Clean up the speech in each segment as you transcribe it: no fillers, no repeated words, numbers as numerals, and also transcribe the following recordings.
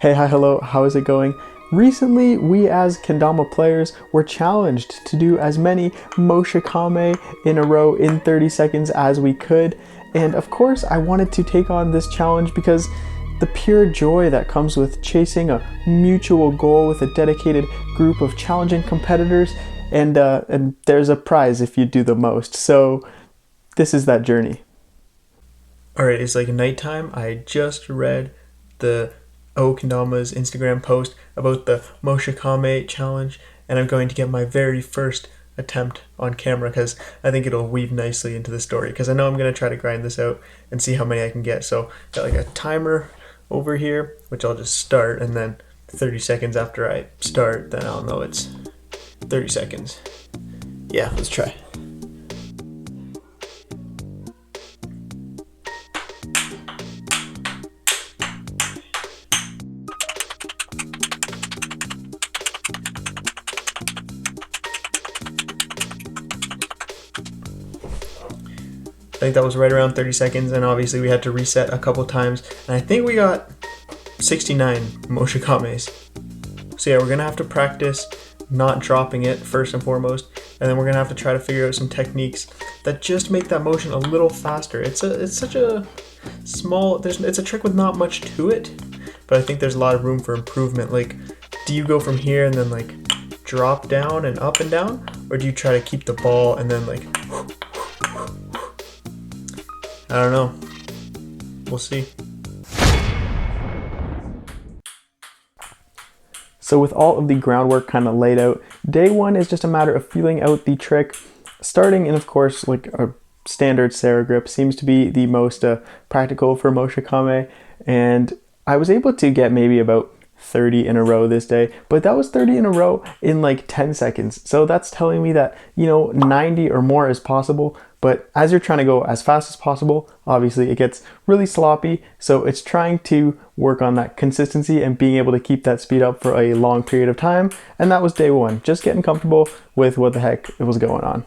Hey, hi, hello, how is it going? Recently, we as Kendama players were challenged to do as many moshikame in a row in 30 seconds as we could. And of course, I wanted to take on this challenge because the pure joy that comes with chasing a mutual goal with a dedicated group of challenging competitors, and there's a prize if you do the most. So this is that journey. Alright, it's like nighttime. I just read the OKendama's Instagram post about the moshikame challenge, and I'm going to get my very first attempt on camera because I think it'll weave nicely into the story, because I know I'm going to try to grind this out and see how many I can get. So got like a timer over here, which I'll just start, and then 30 seconds after I start, then I'll know it's 30 seconds. Yeah, let's try. I think that was right around 30 seconds, and obviously we had to reset a couple times, and I think we got 69 moshikames. So yeah, we're gonna have to practice not dropping it first and foremost, and then we're gonna have to try to figure out some techniques that just make that motion a little faster. It's such a small, it's a trick with not much to it, but I think there's a lot of room for improvement. Like, do you go from here and then like drop down and up and down, or do you try to keep the ball and then like, I don't know. We'll see. So with all of the groundwork kind of laid out, day one is just a matter of feeling out the trick. Starting, and of course, like a standard Sarah grip seems to be the most practical for moshikame, and I was able to get maybe about 30 in a row this day, but that was 30 in a row in like 10 seconds. So that's telling me that, 90 or more is possible. But as you're trying to go as fast as possible, obviously it gets really sloppy. So it's trying to work on that consistency and being able to keep that speed up for a long period of time. And that was day one, just getting comfortable with what the heck was going on.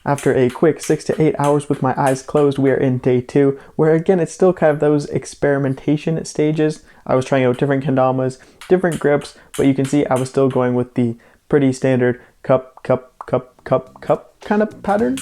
After a quick 6 to 8 hours with my eyes closed, we are in day two, where again, it's still kind of those experimentation stages. I was trying out different kendamas, different grips, but you can see I was still going with the pretty standard cup, cup, cup, cup, cup kind of pattern.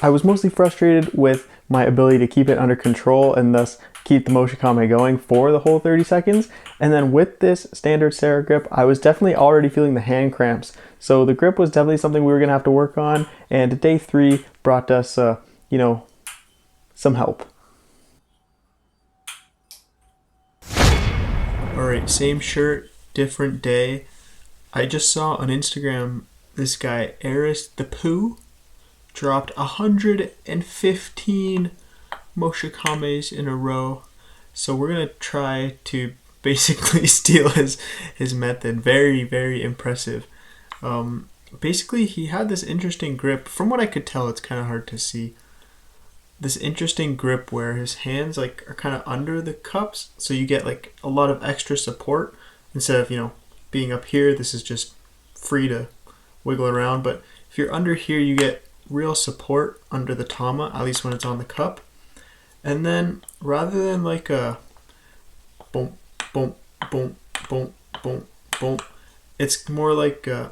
I was mostly frustrated with my ability to keep it under control and thus keep the moshikame going for the whole 30 seconds. And then with this standard Sarah grip, I was definitely already feeling the hand cramps. So the grip was definitely something we were gonna have to work on. And day three brought us, some help. All right, same shirt, different day. I just saw on Instagram this guy, Eris the Pooh, dropped 115 moshikames in a row. So we're gonna try to basically steal his method. Very, very impressive. Basically, he had this interesting grip. From what I could tell, it's kind of hard to see. This interesting grip where his hands like are kind of under the cups, so you get like a lot of extra support instead of being up here. This is just free to wiggle around, but if you're under here, you get real support under the tama, at least when it's on the cup. And then rather than like a boom, boom, boom, boom, boom, boom, it's more like a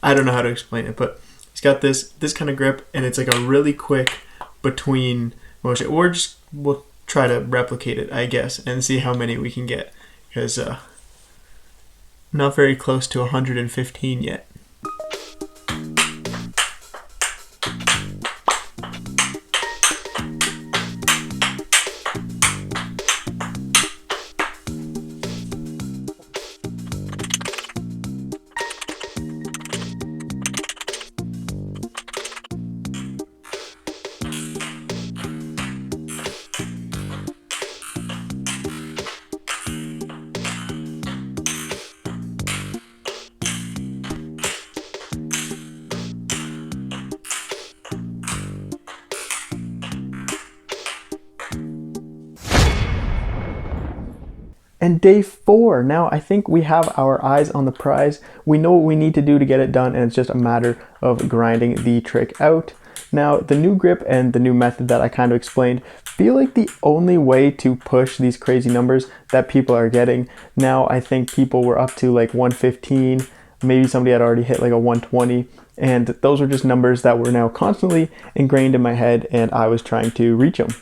I don't know how to explain it, but he's got this kind of grip, and it's like a really quick between motion. We'll try to replicate it, I guess, and see how many we can get, because not very close to 115 yet. And day 4, now I think we have our eyes on the prize. We know what we need to do to get it done, and it's just a matter of grinding the trick out. Now, the new grip and the new method that I kind of explained feel like the only way to push these crazy numbers that people are getting. Now, I think people were up to like 115, maybe somebody had already hit like a 120, and those were just numbers that were now constantly ingrained in my head, and I was trying to reach them.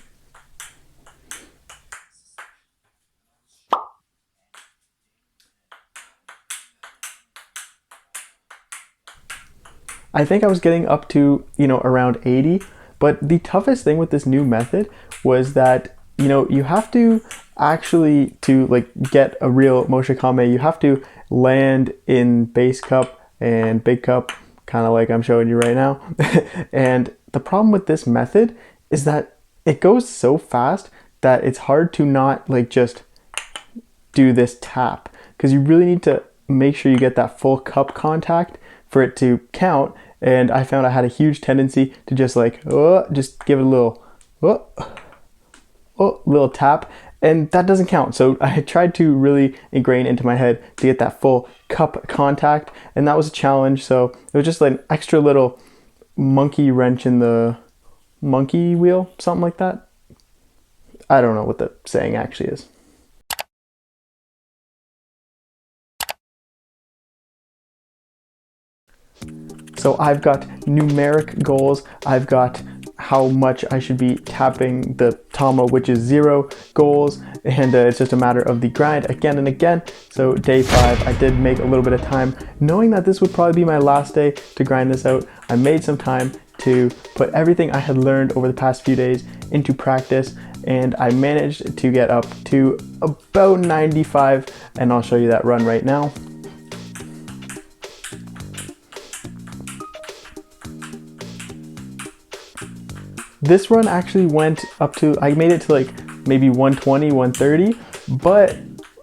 I think I was getting up to, around 80, but the toughest thing with this new method was that, you have to actually, to like get a real moshikame, you have to land in base cup and big cup, kind of like I'm showing you right now. And the problem with this method is that it goes so fast that it's hard to not like just do this tap, because you really need to make sure you get that full cup contact for it to count. And I found I had a huge tendency to just like, just give it a little, little tap, and that doesn't count. So I tried to really ingrain into my head to get that full cup contact, and that was a challenge. So it was just like an extra little monkey wrench in the monkey wheel, something like that. I don't know what the saying actually is. So I've got numeric goals. I've got how much I should be tapping the tama, which is 0 goals. And it's just a matter of the grind again and again. So day 5, I did make a little bit of time. Knowing that this would probably be my last day to grind this out, I made some time to put everything I had learned over the past few days into practice. And I managed to get up to about 95. And I'll show you that run right now. This run actually went up to, I made it to like maybe 120, 130, but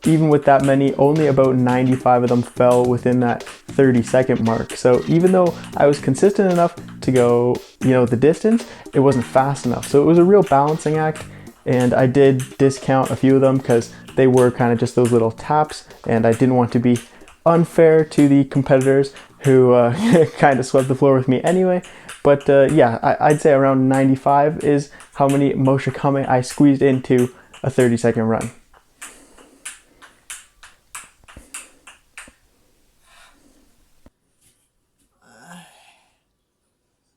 even with that many, only about 95 of them fell within that 30-second mark. So even though I was consistent enough to go, the distance, it wasn't fast enough. So it was a real balancing act, and I did discount a few of them because they were kind of just those little taps, and I didn't want to be unfair to the competitors who kind of swept the floor with me anyway. But yeah, I'd say around 95 is how many moshikame I squeezed into a 30-second run.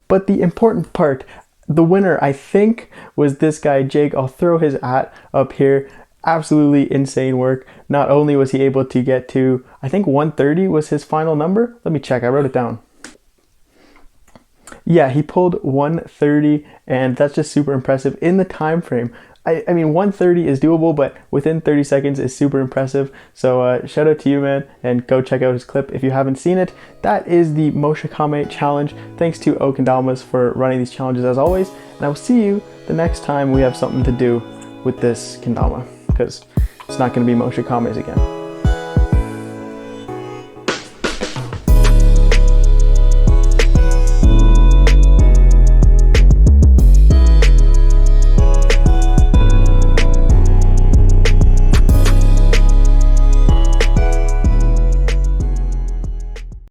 But the important part, the winner, I think, was this guy, Jake. I'll throw his @ up here. Absolutely insane work. Not only was he able to get to, I think 130 was his final number. Let me check, I wrote it down. Yeah, he pulled 130, and that's just super impressive in the time frame. I mean, 130 is doable, but within 30 seconds is super impressive. So shout out to you, man, and go check out his clip if you haven't seen it. That is the moshikame challenge. Thanks to OKendamas for running these challenges as always, and I will see you the next time we have something to do with this kendama, because it's not going to be moshikames again.